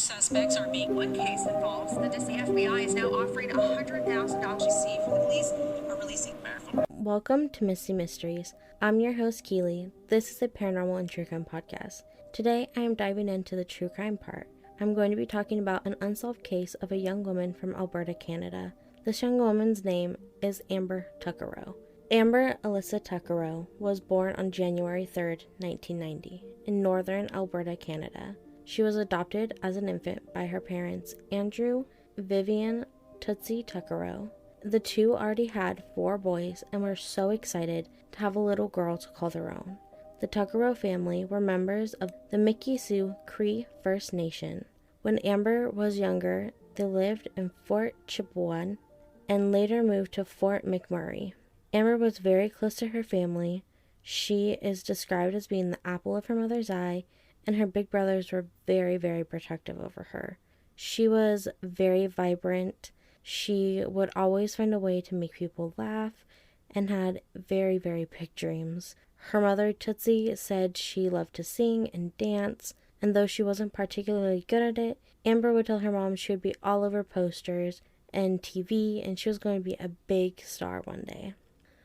suspects are being. One case involves the FBI is now offering $100,000 to see for the police are releasing. Welcome to Misty Mysteries. I'm your host, Keely. This is a paranormal and true crime podcast. Today, I am diving into the true crime part. I'm going to be talking about an unsolved case of a young woman from Alberta, Canada. This young woman's name is Amber Tuccaro. Amber Alyssa Tuccaro was born on January 3rd, 1990, in northern Alberta, Canada. She was adopted as an infant by her parents, Andrew, Vivian, Tootsie Tuccaro. The two already had 4 boys and were so excited to have a little girl to call their own. The Tuccaro family were members of the Mikisew Cree First Nation. When Amber was younger, they lived in Fort Chipewyan and later moved to Fort McMurray. Amber was very close to her family. She is described as being the apple of her mother's eye, and her big brothers were very, very protective over her. She was very vibrant. She would always find a way to make people laugh and had very, very big dreams. Her mother, Tootsie, said she loved to sing and dance, and though she wasn't particularly good at it, Amber would tell her mom she would be all over posters and TV, and she was going to be a big star one day.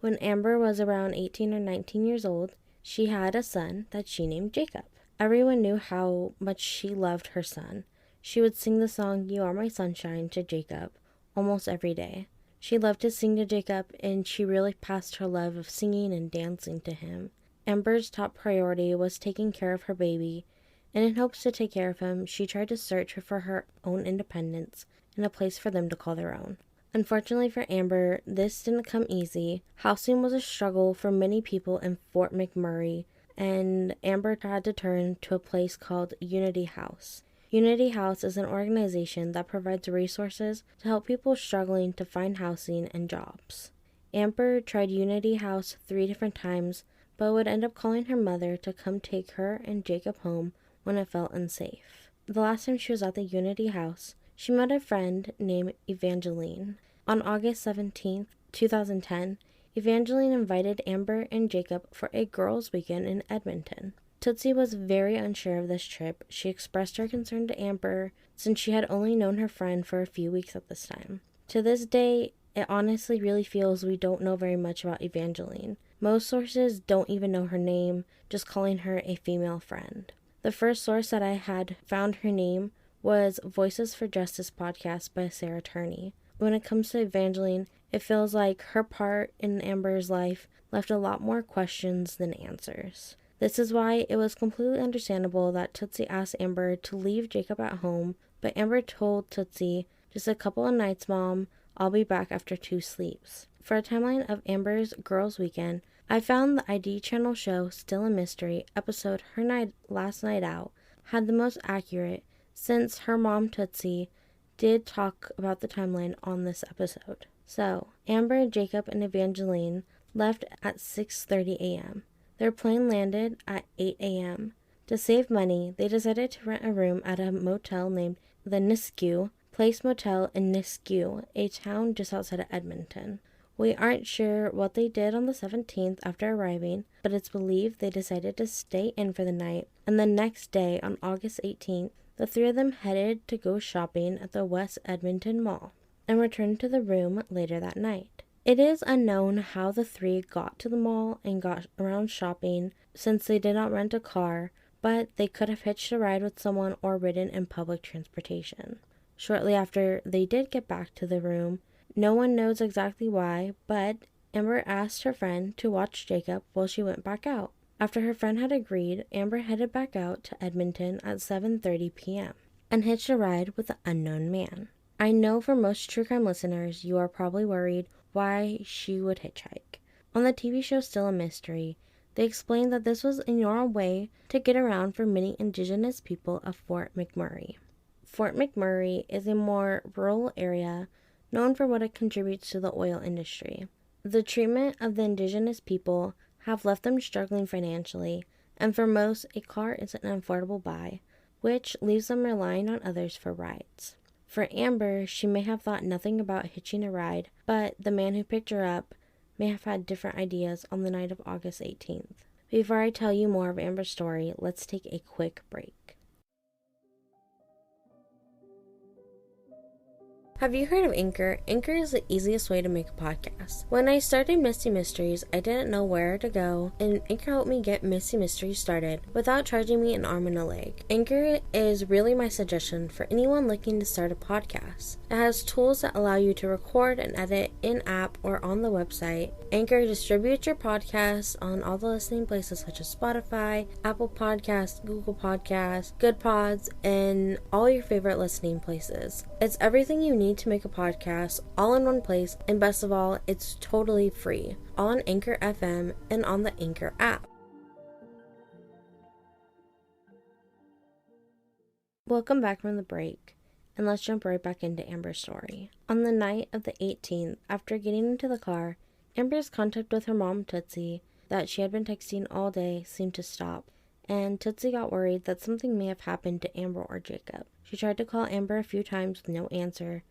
When Amber was around 18 or 19 years old, she had a son that she named Jacob. Everyone knew how much she loved her son. She would sing the song "You Are My Sunshine" to Jacob almost every day. She loved to sing to Jacob, and she really passed her love of singing and dancing to him. Amber's top priority was taking care of her baby, and in hopes to take care of him, she tried to search for her own independence and a place for them to call their own. Unfortunately for Amber, this didn't come easy. Housing was a struggle for many people in Fort McMurray, and Amber had to turn to a place called Unity House. Unity House is an organization that provides resources to help people struggling to find housing and jobs. Amber tried Unity House 3 different times, but would end up calling her mother to come take her and Jacob home when it felt unsafe. The last time she was at the Unity House, she met a friend named Evangeline. On August 17, 2010, Evangeline invited Amber and Jacob for a girls' weekend in Edmonton. Tootsie was very unsure of this trip. She expressed her concern to Amber since she had only known her friend for a few weeks at this time. To this day, it honestly really feels we don't know very much about Evangeline. Most sources don't even know her name, just calling her a female friend. The first source that I had found her name was Voices for Justice podcast by Sarah Turney. When it comes to Evangeline, it feels like her part in Amber's life left a lot more questions than answers. This is why it was completely understandable that Tootsie asked Amber to leave Jacob at home, but Amber told Tootsie, "Just a couple of nights, Mom. I'll be back after 2 sleeps." For a timeline of Amber's Girls' Weekend, I found the ID channel show Still a Mystery episode Her Last Night Out had the most accurate, since her mom Tootsie did talk about the timeline on this episode. So, Amber, Jacob, and Evangeline left at 6:30 a.m. Their plane landed at 8 a.m. To save money, they decided to rent a room at a motel named the Nisku Place Motel in Nisku, a town just outside of Edmonton. We aren't sure what they did on the 17th after arriving, but it's believed they decided to stay in for the night, and the next day, on August 18th, the 3 of them headed to go shopping at the West Edmonton Mall, and returned to the room later that night. It is unknown how the 3 got to the mall and got around shopping since they did not rent a car, but they could have hitched a ride with someone or ridden in public transportation. Shortly after they did get back to the room, no one knows exactly why, but Amber asked her friend to watch Jacob while she went back out. After her friend had agreed, Amber headed back out to Edmonton at 7:30 p.m. and hitched a ride with the unknown man. I know for most true crime listeners, you are probably worried why she would hitchhike. On the TV show Still a Mystery, they explained that this was a normal way to get around for many Indigenous people of Fort McMurray. Fort McMurray is a more rural area known for what it contributes to the oil industry. The treatment of the Indigenous people have left them struggling financially, and for most, a car is an affordable buy, which leaves them relying on others for rides. For Amber, she may have thought nothing about hitching a ride, but the man who picked her up may have had different ideas on the night of August 18th. Before I tell you more of Amber's story, let's take a quick break. Have you heard of Anchor? Anchor is the easiest way to make a podcast. When I started Misty Mysteries, I didn't know where to go, and Anchor helped me get Misty Mysteries started without charging me an arm and a leg. Anchor is really my suggestion for anyone looking to start a podcast. It has tools that allow you to record and edit in-app or on the website. Anchor distributes your podcast on all the listening places such as Spotify, Apple Podcasts, Google Podcasts, Good Pods, and all your favorite listening places. It's everything you need to make a podcast all in one place, and best of all, it's totally free, all on Anchor FM and on the Anchor app. Welcome back from the break, and let's jump right back into Amber's story. On the night of the 18th, after getting into the car, Amber's contact with her mom, Tootsie, that she had been texting all day, seemed to stop, and Tootsie got worried that something may have happened to Amber or Jacob. She tried to call Amber a few times with no answer,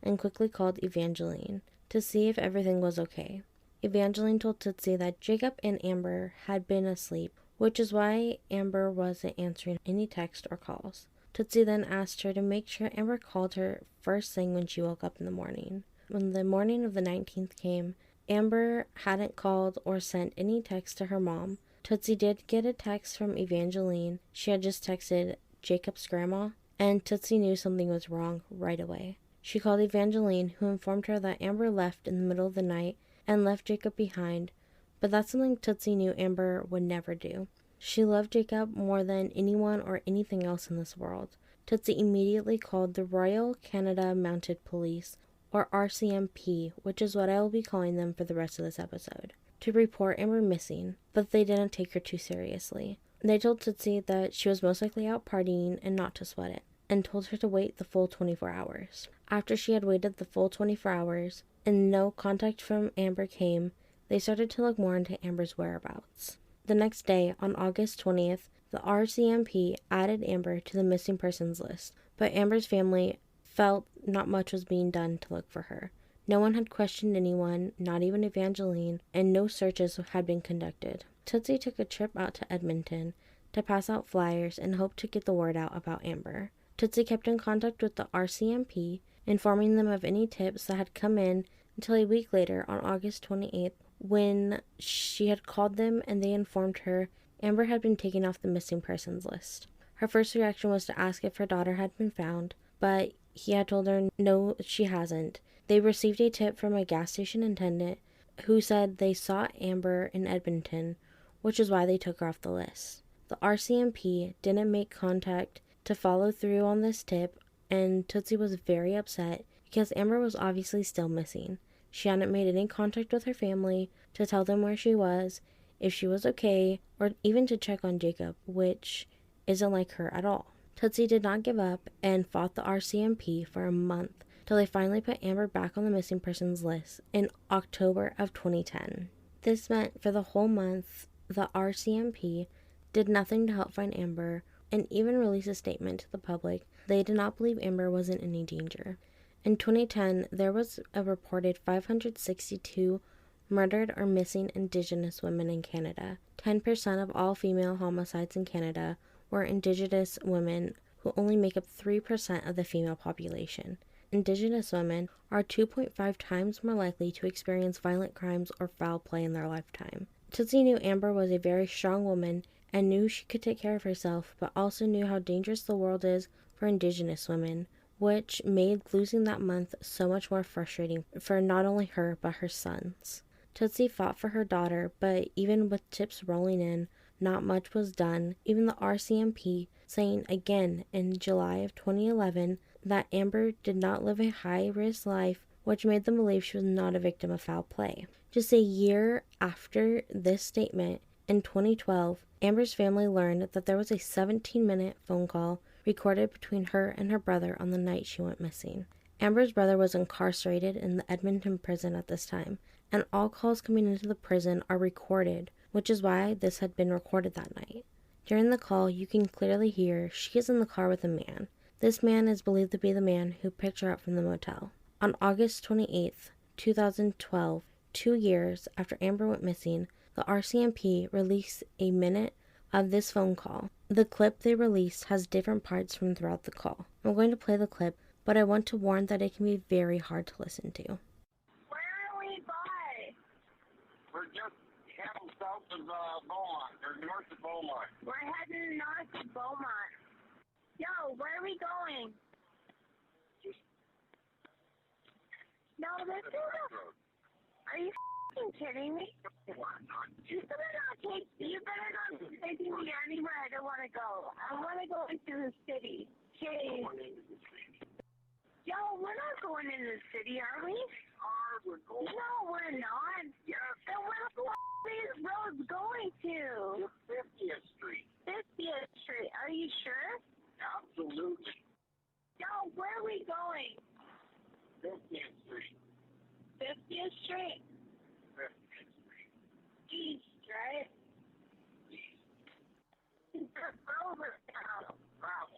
and quickly called Evangeline to see if everything was okay. Evangeline told Tootsie that Jacob and Amber had been asleep, which is why Amber wasn't answering any text or calls. Tootsie then asked her to make sure Amber called her first thing when she woke up in the morning. When the morning of the 19th came, Amber hadn't called or sent any text to her mom. Tootsie did get a text from Evangeline. She had just texted Jacob's grandma, and Tootsie knew something was wrong right away. She called Evangeline, who informed her that Amber left in the middle of the night and left Jacob behind, but that's something Tootsie knew Amber would never do. She loved Jacob more than anyone or anything else in this world. Tootsie immediately called the Royal Canada Mounted Police, or RCMP, which is what I will be calling them for the rest of this episode, to report Amber missing, but they didn't take her too seriously. They told Tootsie that she was most likely out partying and not to sweat it, and told her to wait the full 24 hours. After she had waited the full 24 hours and no contact from Amber came, they started to look more into Amber's whereabouts. The next day, on August 20th, the RCMP added Amber to the missing persons list, but Amber's family felt not much was being done to look for her. No one had questioned anyone, not even Evangeline, and no searches had been conducted. Tootsie took a trip out to Edmonton to pass out flyers and hoped to get the word out about Amber. Tootsie kept in contact with the RCMP, informing them of any tips that had come in until a week later, on August 28th, when she had called them and they informed her Amber had been taken off the missing persons list. Her first reaction was to ask if her daughter had been found, but he had told her no, she hasn't. They received a tip from a gas station attendant who said they saw Amber in Edmonton, which is why they took her off the list. The RCMP didn't make contact to follow through on this tip, and Tootsie was very upset because Amber was obviously still missing. She hadn't made any contact with her family to tell them where she was, if she was okay, or even to check on Jacob, which isn't like her at all. Tootsie did not give up and fought the RCMP for a month till they finally put Amber back on the missing persons list in October of 2010. This meant for the whole month, the RCMP did nothing to help find Amber and even release a statement to the public. They did not believe Amber was in any danger. In 2010, there was a reported 562 murdered or missing Indigenous women in Canada. 10% of all female homicides in Canada were Indigenous women, who only make up 3% of the female population. Indigenous women are 2.5 times more likely to experience violent crimes or foul play in their lifetime. Tootsie knew Amber was a very strong woman and knew she could take care of herself, but also knew how dangerous the world is for Indigenous women, which made losing that month so much more frustrating for not only her, but her sons. Tootsie fought for her daughter, but even with tips rolling in, not much was done, even the RCMP saying again in July of 2011 that Amber did not live a high-risk life, which made them believe she was not a victim of foul play. Just a year after this statement, in 2012, Amber's family learned that there was a 17-minute phone call recorded between her and her brother on the night she went missing. Amber's brother was incarcerated in the Edmonton prison at this time, and all calls coming into the prison are recorded, which is why this had been recorded that night. During the call, you can clearly hear she is in the car with a man. This man is believed to be the man who picked her up from the motel. On August 28th, 2012, 2 years after Amber went missing, the RCMP released a minute of this phone call. The clip they released has different parts from throughout the call. I'm going to play the clip, but I want to warn that it can be very hard to listen to. Where are we by? We're just heading south of Beaumont, or north of Beaumont. We're heading north to Beaumont. Yo, where are we going? No, this is a... Are you f***ing kidding me? You better not take me anywhere I don't want to go. I want to go into the city. Jeez. Yo, we're not going into the city, are we? We're going. No, we're not. Yes. Then where the f*** are these roads going to? 50th Street. 50th Street. Are you sure? Absolutely. Yo, where are we going? 50th Street. 50th Street? 50th Street. East, right? Over now. Bravo.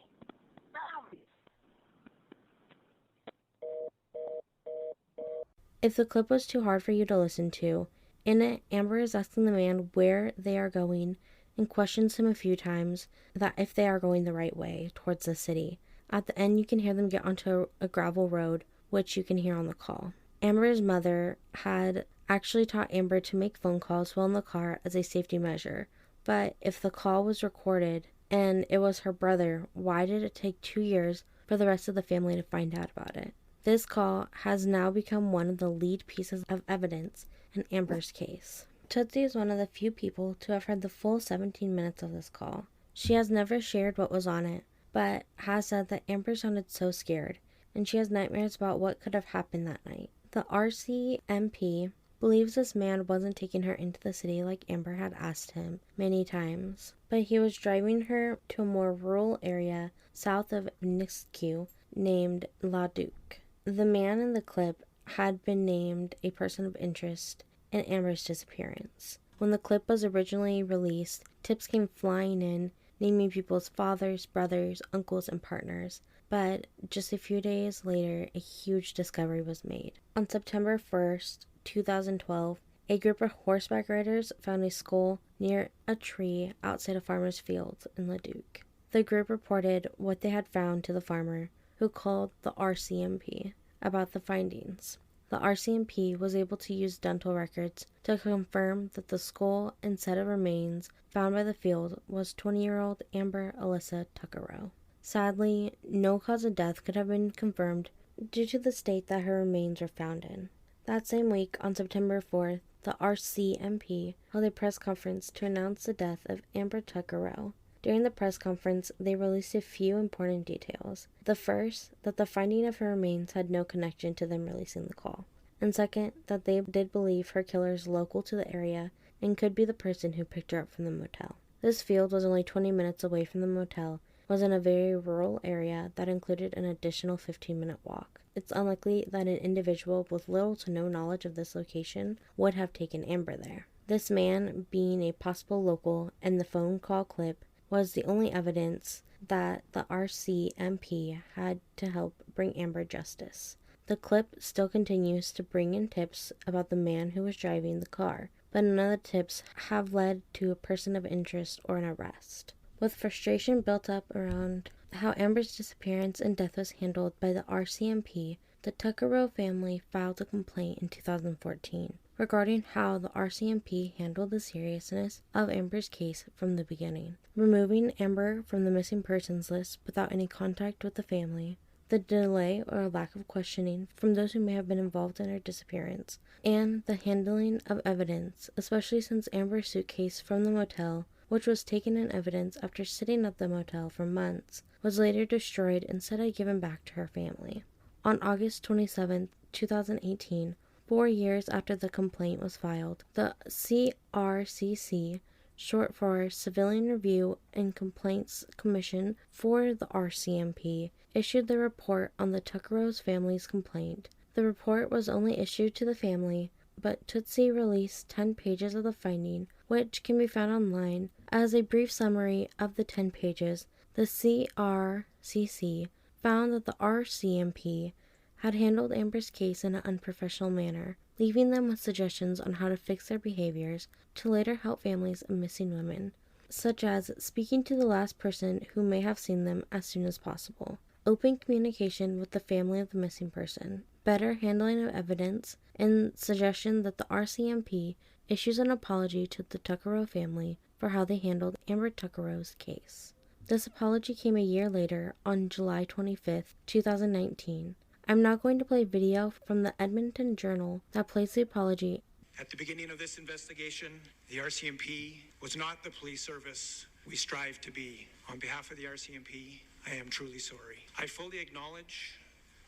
If the clip was too hard for you to listen to, in it, Amber is asking the man where they are going and questions him a few times that if they are going the right way towards the city. At the end, you can hear them get onto a gravel road, which you can hear on the call. Amber's mother had actually taught Amber to make phone calls while in the car as a safety measure, but if the call was recorded and it was her brother, why did it take 2 years for the rest of the family to find out about it? This call has now become one of the lead pieces of evidence in Amber's case. Tootsie is one of the few people to have heard the full 17 minutes of this call. She has never shared what was on it, but has said that Amber sounded so scared, and she has nightmares about what could have happened that night. The RCMP believes this man wasn't taking her into the city like Amber had asked him many times, but he was driving her to a more rural area south of Nisku named La Duke. The man in the clip had been named a person of interest in Amber's disappearance. When the clip was originally released, tips came flying in, naming people's fathers, brothers, uncles, and partners. But just a few days later, a huge discovery was made. On September 1st, 2012, a group of horseback riders found a skull near a tree outside a farmer's field in Leduc. The group reported what they had found to the farmer, who called the RCMP about the findings. The RCMP was able to use dental records to confirm that the skull and set of remains found by the field was 20-year-old Amber Alyssa Tuccaro. Sadly, no cause of death could have been confirmed due to the state that her remains were found in. That same week, on September 4th, the RCMP held a press conference to announce the death of Amber Tuccaro. During the press conference, they released a few important details. The first, that the finding of her remains had no connection to them releasing the call. And second, that they did believe her killer is local to the area and could be the person who picked her up from the motel. This field was only 20 minutes away from the motel, was in a very rural area that included an additional 15-minute walk. It's unlikely that an individual with little to no knowledge of this location would have taken Amber there. This man, being a possible local, and the phone call clip was the only evidence that the RCMP had to help bring Amber justice. The clip still continues to bring in tips about the man who was driving the car, but none of the tips have led to a person of interest or an arrest. With frustration built up around how Amber's disappearance and death was handled by the RCMP, the Tuccaro family filed a complaint in 2014 regarding how the RCMP handled the seriousness of Amber's case from the beginning, removing Amber from the missing persons list without any contact with the family, the delay or lack of questioning from those who may have been involved in her disappearance, and the handling of evidence, especially since Amber's suitcase from the motel, which was taken in evidence after sitting at the motel for months, was later destroyed and instead given back to her family. On August 27, 2018, 4 years after the complaint was filed, the CRCC, short for Civilian Review and Complaints Commission for the RCMP, issued the report on the Tuccaro's family's complaint. The report was only issued to the family, but Tootsie released 10 pages of the finding, which can be found online. As a brief summary of the 10 pages, the CRCC found that the RCMP had handled Amber's case in an unprofessional manner, leaving them with suggestions on how to fix their behaviors to later help families of missing women, such as speaking to the last person who may have seen them as soon as possible. open communication with the family of the missing person, better handling of evidence, and suggestion that the RCMP issues an apology to the Tuccaro family for how they handled Amber Tuccaro's case. This apology came a year later on July 25th, 2019. I'm now going to play video from the Edmonton Journal that plays the apology. At the beginning of this investigation, the RCMP was not the police service we strive to be. On behalf of the RCMP, I am truly sorry. I fully acknowledge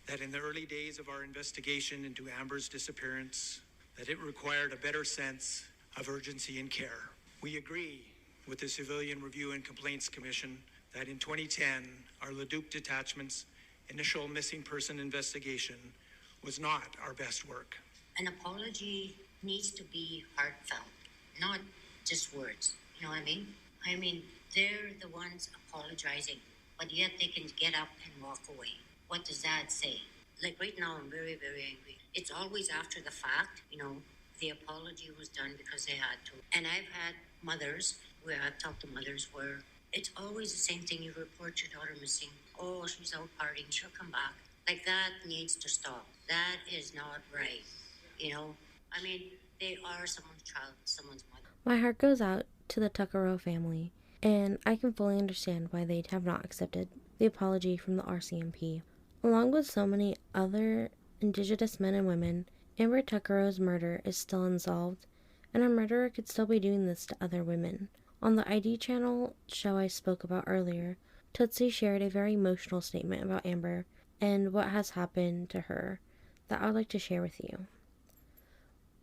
that in the early days of our investigation into Amber's disappearance, that it required a better sense of urgency and care. We agree with the Civilian Review and Complaints Commission that in 2010, our Leduc Detachment's initial missing person investigation was not our best work. An apology needs to be heartfelt, not just words. You know what I mean? I mean, they're the ones apologizing, but yet they can get up and walk away. What does that say? Like right now, I'm very, very angry. It's always after the fact, you know, the apology was done because they had to. And I've had mothers where I've talked to mothers where it's always the same thing. You report your daughter missing. Oh, she's out partying. She'll come back. Like that needs to stop. That is not right. You know, I mean, they are someone's child, someone's mother. My heart goes out to the Tuccaro family, and I can fully understand why they have not accepted the apology from the RCMP. Along with so many other Indigenous men and women, Amber Tuccaro's murder is still unsolved, and a murderer could still be doing this to other women. On the ID channel show I spoke about earlier, Tootsie shared a very emotional statement about Amber and what has happened to her that I would like to share with you.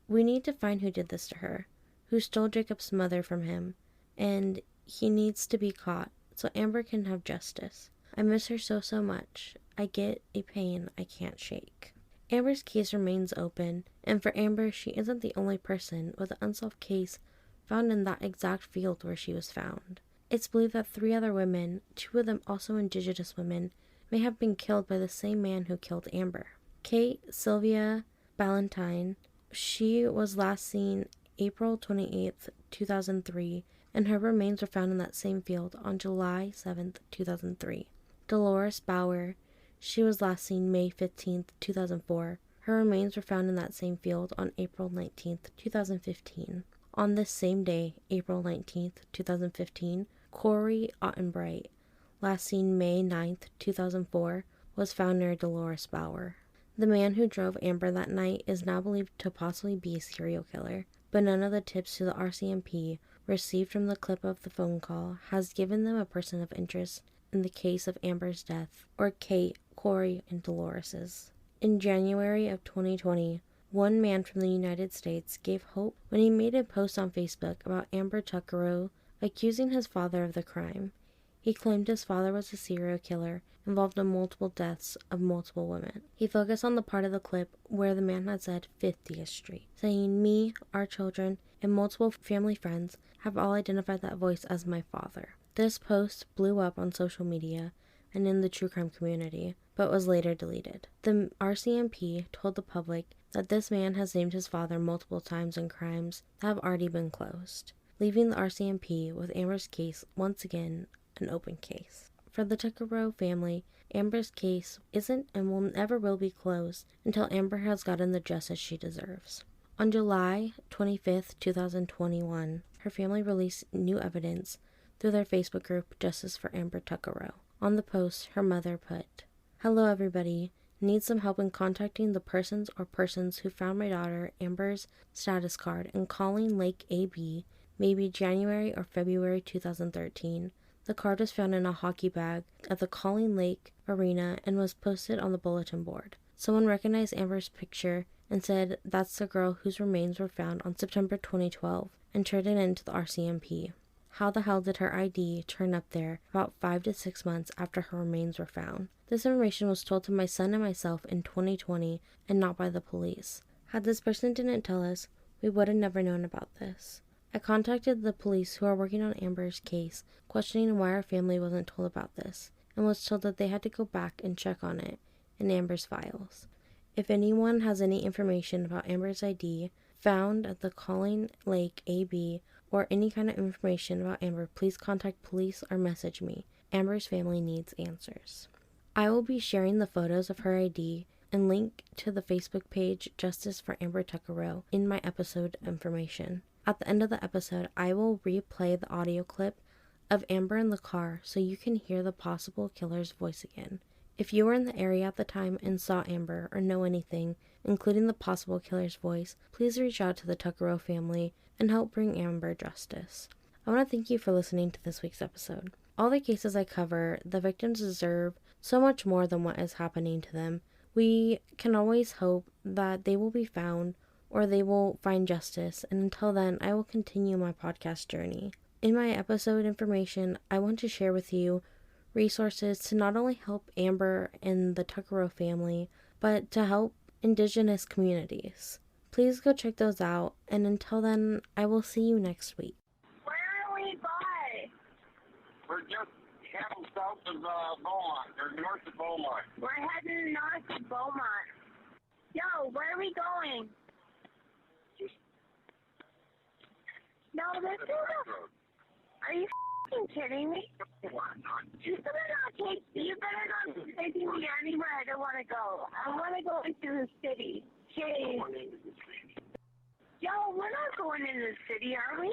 We need to find who did this to her, who stole Jacob's mother from him, and he needs to be caught so Amber can have justice. I miss her so much. I get a pain I can't shake. Amber's case remains open, and for Amber, she isn't the only person with an unsolved case found in that exact field where she was found. It's believed that 3 other women, 2 of them also Indigenous women, may have been killed by the same man who killed Amber. Kate Sylvia Ballantyne, she was last seen April 28th, 2003, and her remains were found in that same field on July 7th, 2003. Dolores Bauer, she was last seen May 15th, 2004. Her remains were found in that same field on April 19th, 2015. On this same day, April 19th, 2015, Corey Ottenbright, last seen May 9th, 2004, was found near Dolores Bauer. The man who drove Amber that night is now believed to possibly be a serial killer, but none of the tips to the RCMP received from the clip of the phone call has given them a person of interest in the case of Amber's death, or Kate, Corey, and Dolores's. In January of 2020, one man from the United States gave hope when he made a post on Facebook about Amber Tuccaro accusing his father of the crime. He claimed his father was a serial killer involved in multiple deaths of multiple women. He focused on the part of the clip where the man had said 50th Street, saying, "Me, our children, and multiple family friends have all identified that voice as my father." This post blew up on social media and in the true crime community, but was later deleted. The RCMP told the public that this man has named his father multiple times in crimes that have already been closed, leaving the RCMP with Amber's case once again an open case. For the Tuccaro family, Amber's case isn't and will never will be closed until Amber has gotten the justice she deserves. On July 25th, 2021, her family released new evidence through their Facebook group Justice for Amber Tuccaro. On the post, her mother put, "Hello everybody. Need some help in contacting the persons or persons who found my daughter Amber's status card in Calling Lake AB, maybe January or February 2013. The card was found in a hockey bag at the Calling Lake Arena and was posted on the bulletin board. Someone recognized Amber's picture and said that's the girl whose remains were found on September 2012 and turned it in to the RCMP. How the hell did her ID turn up there about 5 to 6 months after her remains were found? This information was told to my son and myself in 2020 and not by the police. Had this person didn't tell us, we would have never known about this. I contacted the police who are working on Amber's case, questioning why our family wasn't told about this, and was told that they had to go back and check on it in Amber's files. If anyone has any information about Amber's ID found at the Calling Lake AB or any kind of information about Amber, please contact police or message me. Amber's family needs answers." I will be sharing the photos of her ID and link to the Facebook page Justice for Amber Tuccaro in my episode information. At the end of the episode, I will replay the audio clip of Amber in the car so you can hear the possible killer's voice again. If you were in the area at the time and saw Amber or know anything, including the possible killer's voice, please reach out to the Tuccaro family and help bring Amber justice. I want to thank you for listening to this week's episode. All the cases I cover, the victims deserve so much more than what is happening to them. We can always hope that they will be found or they will find justice, and until then, I will continue my podcast journey. In my episode information, I want to share with you resources to not only help Amber and the Tuccaro family, but to help Indigenous communities. Please go check those out, and until then, I will see you next week. Where are we by? We're just heading south of Beaumont, or north of Beaumont. We're heading north of Beaumont. Yo, where are we going? No, this is a... Are you f***ing kidding me? You better not take me anywhere I don't want to go. I want to go into the city. Jeez. Yo, we're not going in the city, are we?